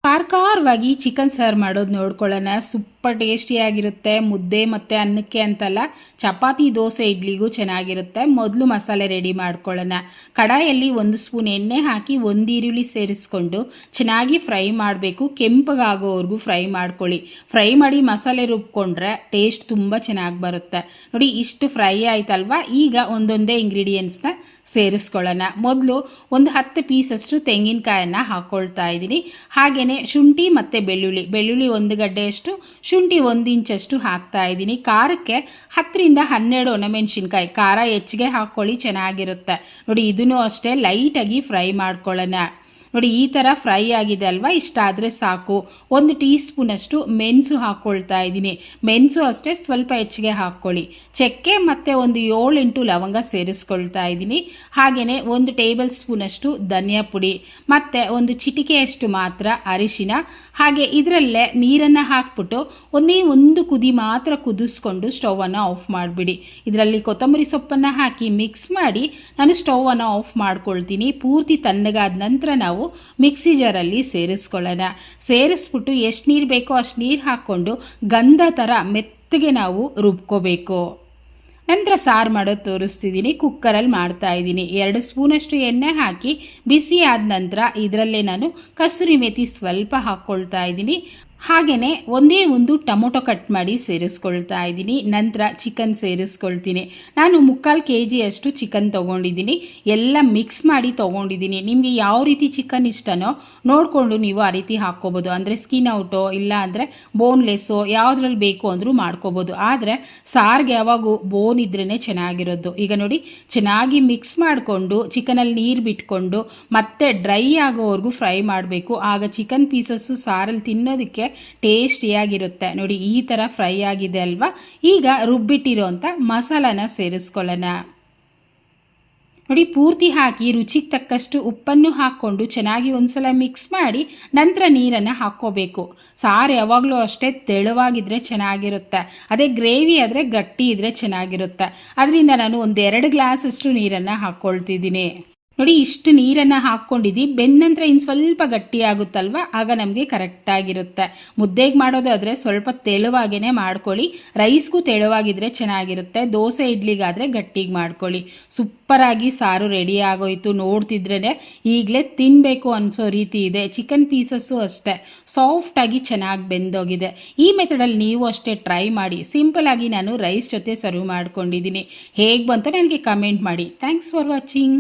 ಖಾರವಾಗಿ ಚಿಕನ್ ಸಾರು ಮಾಡೋದು ನೋಡ್ಕೊಳ್ಳೋಣ. ಸೂಪರ್ ಟೇಸ್ಟಿಯಾಗಿರುತ್ತೆ. ಮುದ್ದೆ ಮತ್ತು ಅನ್ನಕ್ಕೆ ಅಂತಲ್ಲ, ಚಪಾತಿ ದೋಸೆ ಇಡ್ಲಿಗೂ ಚೆನ್ನಾಗಿರುತ್ತೆ. ಮೊದಲು ಮಸಾಲೆ ರೆಡಿ ಮಾಡ್ಕೊಳ್ಳೋಣ. ಕಡಾಯಲ್ಲಿ 1 ಸ್ಪೂನ್ ಎಣ್ಣೆ ಹಾಕಿ 1 ಈರುಳ್ಳಿ ಸೇರಿಸ್ಕೊಂಡು ಚೆನ್ನಾಗಿ ಫ್ರೈ ಮಾಡಬೇಕು. ಕೆಂಪಗಾಗೋವರೆಗೂ ಫ್ರೈ ಮಾಡ್ಕೊಳ್ಳಿ. ಫ್ರೈ ಮಾಡಿ ಮಸಾಲೆ ರುಬ್ಕೊಂಡ್ರೆ ಟೇಸ್ಟ್ ತುಂಬ ಚೆನ್ನಾಗಿ ಬರುತ್ತೆ. ನೋಡಿ, ಇಷ್ಟು ಫ್ರೈ ಆಯ್ತಲ್ವಾ. ಈಗ ಒಂದೊಂದೇ ಇಂಗ್ರೀಡಿಯೆಂಟ್ಸ್ನ ಸೇರಿಸ್ಕೊಳ್ಳೋಣ. ಮೊದಲು ಒಂದು 10 ಪೀಸಷ್ಟು ತೆಂಗಿನಕಾಯನ್ನು ಹಾಕ್ಕೊಳ್ತಾ ಇದ್ದೀನಿ. ಹಾಗೆಯೇ ಶುಂಠಿ ಮತ್ತು ಬೆಳ್ಳುಳ್ಳಿ 1 ಗಡ್ಡೆಯಷ್ಟು, ಶುಂಠಿ 1 ಇಂಚಷ್ಟು ಹಾಕ್ತಾ ಇದ್ದೀನಿ. ಖಾರಕ್ಕೆ 10 ರಿಂದ 12 ಒಣಮೆಣಸಿನ್ಕಾಯಿ. ಖಾರ ಹೆಚ್ಚಿಗೆ ಹಾಕ್ಕೊಳ್ಳಿ, ಚೆನ್ನಾಗಿರುತ್ತೆ. ನೋಡಿ, ಇದನ್ನು ಅಷ್ಟೇ ಲೈಟಾಗಿ ಫ್ರೈ ಮಾಡ್ಕೊಳ್ಳೋಣ. ನೋಡಿ, ಈ ಥರ ಫ್ರೈ ಆಗಿದೆ ಅಲ್ವಾ, ಇಷ್ಟಾದರೆ ಸಾಕು. 1 ಟೀ ಸ್ಪೂನಷ್ಟು ಮೆಣಸು ಹಾಕ್ಕೊಳ್ತಾ ಇದ್ದೀನಿ. ಮೆಣಸು ಅಷ್ಟೇ ಸ್ವಲ್ಪ ಹೆಚ್ಚಿಗೆ ಹಾಕ್ಕೊಳ್ಳಿ. ಚಕ್ಕೆ ಮತ್ತು ಒಂದು 7-8 ಲವಂಗ ಸೇರಿಸ್ಕೊಳ್ತಾ ಇದ್ದೀನಿ. ಹಾಗೆಯೇ 1 ಟೇಬಲ್ ಸ್ಪೂನಷ್ಟು ಧನಿಯಾ ಪುಡಿ ಮತ್ತು 1 ಚಿಟಿಕೆಯಷ್ಟು ಮಾತ್ರ ಅರಿಶಿನ. ಹಾಗೆ ಇದರಲ್ಲೇ ನೀರನ್ನು ಹಾಕ್ಬಿಟ್ಟು ಒಂದು ಕುದಿ ಮಾತ್ರ ಕುದಿಸ್ಕೊಂಡು ಸ್ಟವನ್ನು ಆಫ್ ಮಾಡಿಬಿಡಿ. ಇದರಲ್ಲಿ ಕೊತ್ತಂಬರಿ ಸೊಪ್ಪನ್ನು ಹಾಕಿ ಮಿಕ್ಸ್ ಮಾಡಿ ನಾನು ಸ್ಟವನ್ನು ಆಫ್ ಮಾಡ್ಕೊಳ್ತೀನಿ. ಪೂರ್ತಿ ತಣ್ಣಗಾದ ನಂತರ ನಾವು ಮಿಕ್ಸಿ ಜಾರಲ್ಲಿ ಸೇರಿಸ್ಕೊಳ್ಳೋಣ. ಸೇರಿಸ್ಬಿಟ್ಟು ಎಷ್ಟು ನೀರು ಬೇಕೋ ಅಷ್ಟು ನೀರು ಹಾಕ್ಕೊಂಡು ಗಂಧ ಥರ ಮೆತ್ತಗೆ ನಾವು ರುಬ್ಕೋಬೇಕು. ನಂತರ ಸಾರು ಮಾಡೋದು ತೋರಿಸ್ತಿದ್ದೀನಿ. ಕುಕ್ಕರಲ್ಲಿ ಮಾಡ್ತಾ ಇದ್ದೀನಿ. 2 ಸ್ಪೂನಷ್ಟು ಎಣ್ಣೆ ಹಾಕಿ ಬಿಸಿ ಆದ ನಂತರ ಇದರಲ್ಲೇ ನಾನು ಕಸೂರಿ ಮೇಥಿ ಸ್ವಲ್ಪ ಹಾಕ್ಕೊಳ್ತಾ ಇದ್ದೀನಿ. ಹಾಗೆಯೇ ಒಂದು ಟೊಮೊಟೊ ಕಟ್ ಮಾಡಿ ಸೇರಿಸ್ಕೊಳ್ತಾ ಇದ್ದೀನಿ. ನಂತರ ಚಿಕನ್ ಸೇರಿಸ್ಕೊಳ್ತೀನಿ. ನಾನು 3/4 kg ಚಿಕನ್ ತೊಗೊಂಡಿದ್ದೀನಿ. ಎಲ್ಲ ಮಿಕ್ಸ್ ಮಾಡಿ ತೊಗೊಂಡಿದ್ದೀನಿ. ನಿಮಗೆ ಯಾವ ರೀತಿ ಚಿಕನ್ ಇಷ್ಟನೋ ನೋಡಿಕೊಂಡು ನೀವು ಆ ರೀತಿ ಹಾಕ್ಕೋಬೋದು. ಅಂದರೆ ಸ್ಕಿನ್ ಔಟೋ ಇಲ್ಲ ಅಂದರೆ ಬೋನ್ಲೆಸ್ಸೋ ಯಾವುದ್ರಲ್ಲಿ ಬೇಕು ಅಂದರೂ ಮಾಡ್ಕೋಬೋದು. ಆದರೆ ಸಾರಿಗೆ ಯಾವಾಗೂ ಬೋನ್ ಇದ್ರೇ ಚೆನ್ನಾಗಿರೋದು. ಈಗ ನೋಡಿ, ಚೆನ್ನಾಗಿ ಮಿಕ್ಸ್ ಮಾಡಿಕೊಂಡು ಚಿಕನಲ್ಲಿ ನೀರು ಬಿಟ್ಕೊಂಡು ಮತ್ತೆ ಡ್ರೈ ಆಗೋವರೆಗೂ ಫ್ರೈ ಮಾಡಬೇಕು. ಆಗ ಚಿಕನ್ ಪೀಸಸ್ಸು ಸಾರಲ್ಲಿ ತಿನ್ನೋದಕ್ಕೆ ಟೇಸ್ಟಿಯಾಗಿರುತ್ತೆ. ನೋಡಿ, ಈ ಥರ ಫ್ರೈ ಆಗಿದೆ ಅಲ್ವಾ. ಈಗ ರುಬ್ಬಿಟ್ಟಿರೋಂಥ ಮಸಾಲಾನ ಸೇರಿಸ್ಕೊಳ್ಳೋಣ. ನೋಡಿ, ಪೂರ್ತಿ ಹಾಕಿ ರುಚಿಗೆ ತಕ್ಕಷ್ಟು ಉಪ್ಪನ್ನು ಹಾಕ್ಕೊಂಡು ಚೆನ್ನಾಗಿ ಒಂದ್ಸಲ ಮಿಕ್ಸ್ ಮಾಡಿ ನಂತರ ನೀರನ್ನು ಹಾಕ್ಕೋಬೇಕು. ಸಾರು ಯಾವಾಗಲೂ ಅಷ್ಟೇ ತೆಳುವಾಗಿದ್ದರೆ ಚೆನ್ನಾಗಿರುತ್ತೆ. ಅದೇ ಗ್ರೇವಿ ಆದರೆ ಗಟ್ಟಿ ಇದ್ದರೆ ಚೆನ್ನಾಗಿರುತ್ತೆ. ಅದರಿಂದ ನಾನು 1-2 ಗ್ಲಾಸಷ್ಟು ನೀರನ್ನು ಹಾಕ್ಕೊಳ್ತಿದ್ದೀನಿ. ನೋಡಿ, ಇಷ್ಟು ನೀರನ್ನು ಹಾಕ್ಕೊಂಡಿದ್ದು ಬೆಂದ ನಂತರ ಇನ್ನು ಸ್ವಲ್ಪ ಗಟ್ಟಿ ಆಗುತ್ತಲ್ವ, ಆಗ ನಮಗೆ ಕರೆಕ್ಟಾಗಿರುತ್ತೆ. ಮುದ್ದೆಗೆ ಮಾಡೋದಾದರೆ ಸ್ವಲ್ಪ ತೆಳುವಾಗೇ ಮಾಡ್ಕೊಳ್ಳಿ. ರೈಸ್ಗೂ ತೆಳುವಾಗಿದ್ದರೆ ಚೆನ್ನಾಗಿರುತ್ತೆ. ದೋಸೆ ಇಡ್ಲಿಗಾದರೆ ಗಟ್ಟಿಗೆ ಮಾಡ್ಕೊಳ್ಳಿ. ಸೂಪರಾಗಿ ಸಾರು ರೆಡಿ ಆಗೋಯ್ತು. ನೋಡ್ತಿದ್ರೇ ಈಗಲೇ ತಿನ್ನಬೇಕು ಅನಿಸೋ ರೀತಿ ಇದೆ. ಚಿಕನ್ ಪೀಸಸ್ಸು ಅಷ್ಟೇ ಸಾಫ್ಟಾಗಿ ಚೆನ್ನಾಗಿ ಬೆಂದೋಗಿದೆ. ಈ ಮೆಥಡಲ್ಲಿ ನೀವು ಅಷ್ಟೇ ಟ್ರೈ ಮಾಡಿ. ಸಿಂಪಲಾಗಿ ನಾನು ರೈಸ್ ಜೊತೆ ಸರ್ವ್ ಮಾಡ್ಕೊಂಡಿದ್ದೀನಿ. ಹೇಗೆ ಬಂತು ನನಗೆ ಕಮೆಂಟ್ ಮಾಡಿ. Thanks for watching.